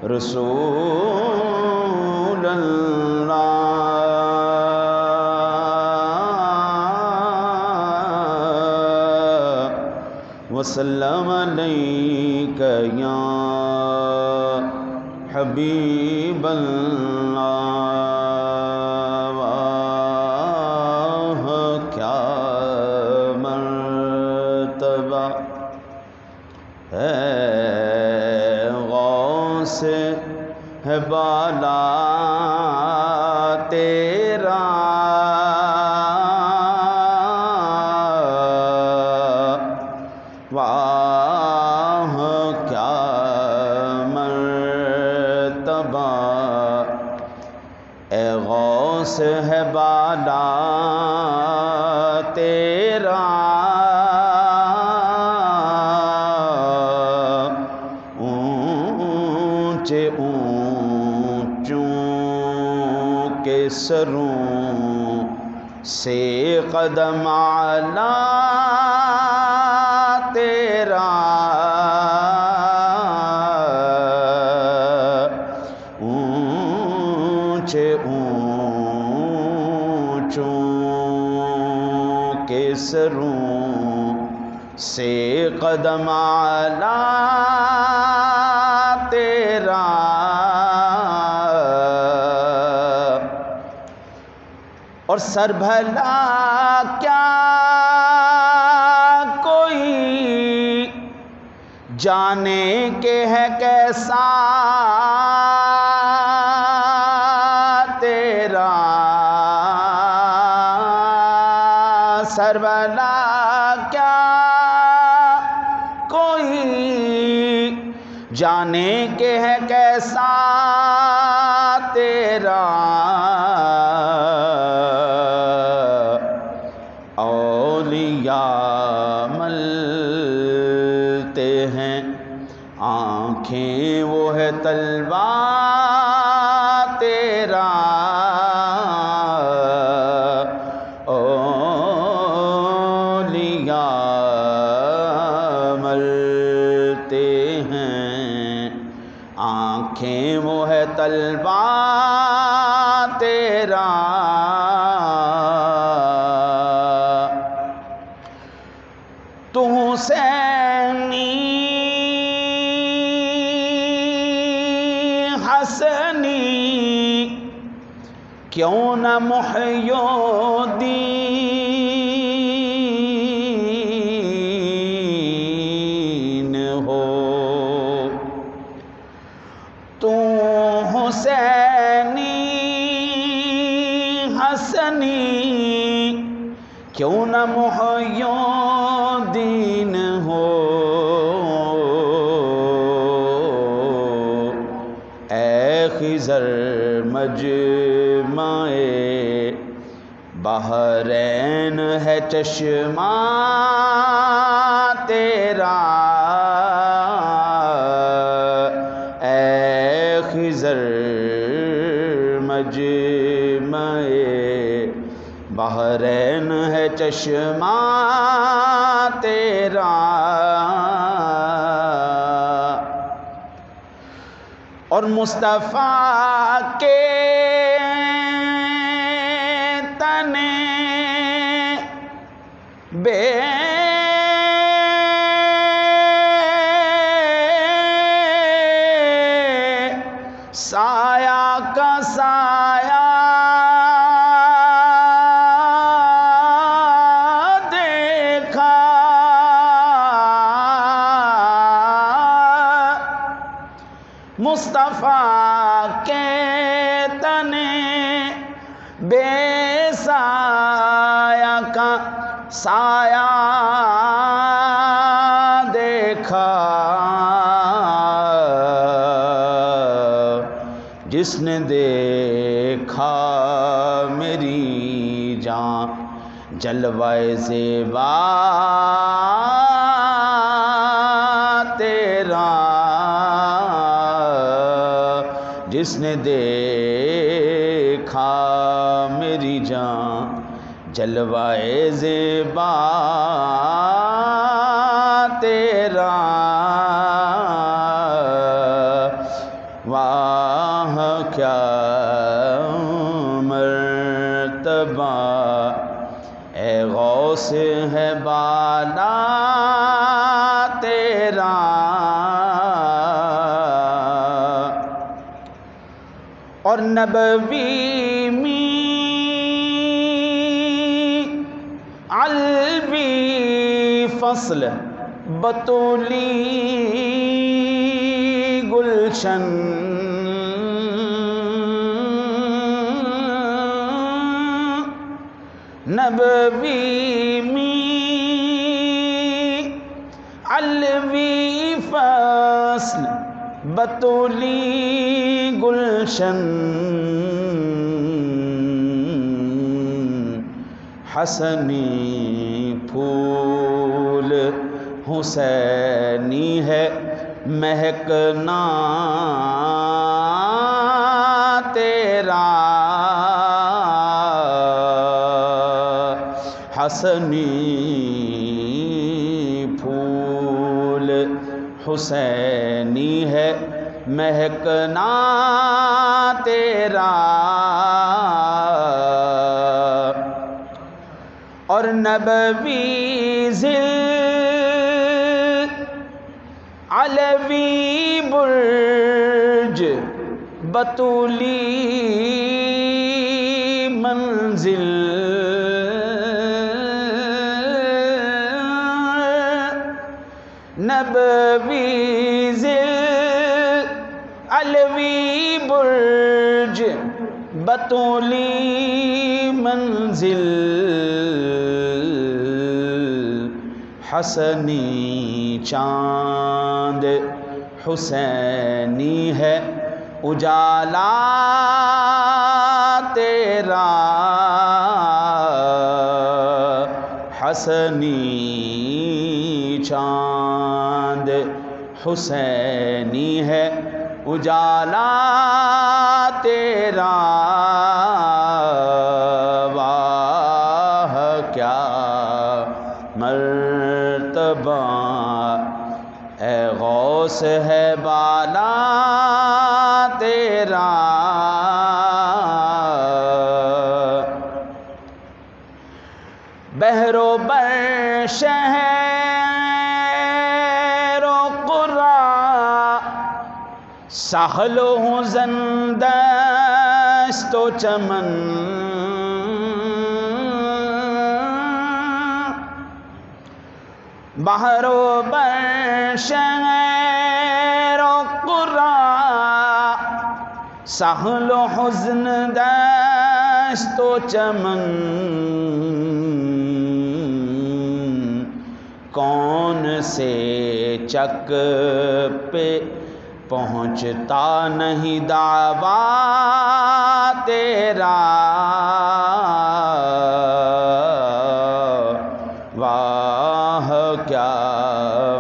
رسول اللہ وسلم علیک یا حبیب اللہ واہ کیا مرتبہ ہے غوث ہے بالا تیرا واہ کیا مرتبہ اے غوث ہے بالا تیرا اونچے اونچوں کے سروں سے قدم اعلیٰ تیرا اونچے اونچوں کے سروں سے قدم اعلیٰ تیرا اور سر بھلا کیا کوئی جانے کہ ہے کیسا تیرا سر بھلا کیا کوئی جانے کہ ہے کیسا تیرا اولیاء ملتے ہیں آنکھیں وہ ہے تلوار تیرا اولیاء ملتے ہیں آنکھیں وہ ہے تلوار تیرا تو حسینی حسنی کیوں نہ محی الدین ہو تو حسینی حسنی کیوں نہ محی الدین ہو اے خضر مجمع بحرین ہے چشمہ تیرا اے خضر مجمع بحرین ہے چشمہ تیرا اور مصطفیٰ کے تنے بے سایہ کا سایہ مصطفیٰ کے تنے بے سایہ کا سایہ دیکھا جس نے دیکھا میری جان جلوائے زیبا تیرا جس نے دیکھا میری جان جلوائے زیبا تیرا واہ کیا مرتبہ اے غوث ہے بالا تیرا، اور نبوی میں علوی فصل بطولی گلشن، نبوی میں علوی فصل بطولی گلشن، حسنی پھول حسینی ہے مہکنا تیرا، حسنی پھول حسینی ہے مہکنا تیرا، اور نبوی ذل علوی برج بطولی منزل، نبوی ذل علوی برج بطولی منزل، حسنی چاند حسینی ہے اجالا تیرا، حسنی چاند حسینی ہے اجالا تیرا، واہ کیا مرتبہ اے غوث ہے بالا تیرا، بحر و بر شہر و قرا ساحل و حزن دست و چمن، بحر و بر شہر و قرا ساحل و حزن دست و چمن، کون سے چک پہ پہنچتا نہیں دعویٰ تیرا، واہ کیا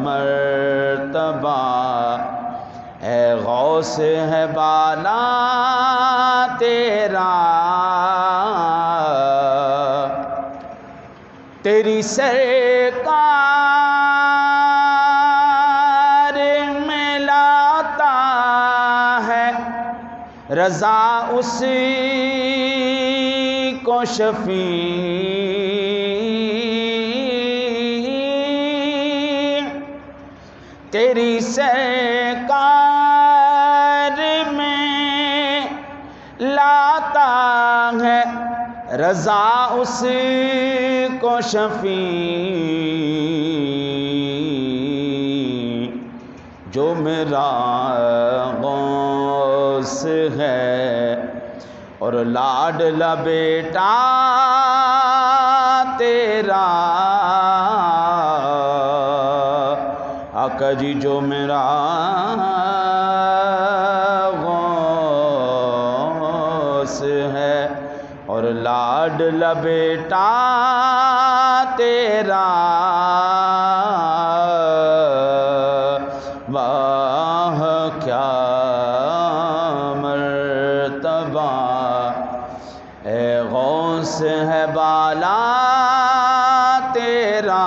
مرتبہ اے غوث ہے بالا تیرا، تیری سرکار میں لاتا ہے رضا اسی کو شفیع، تیری سرکار میں لاتا ہے رضا اسی کو شفیع، جو میرا غوث ہے اور لاڈلا بیٹا تیرا، آقا جی جو میرا غوث ہے اور لاڈلا بیٹا تیرا، واہ کیا مرتبہ اے غوث ہے بالا تیرا،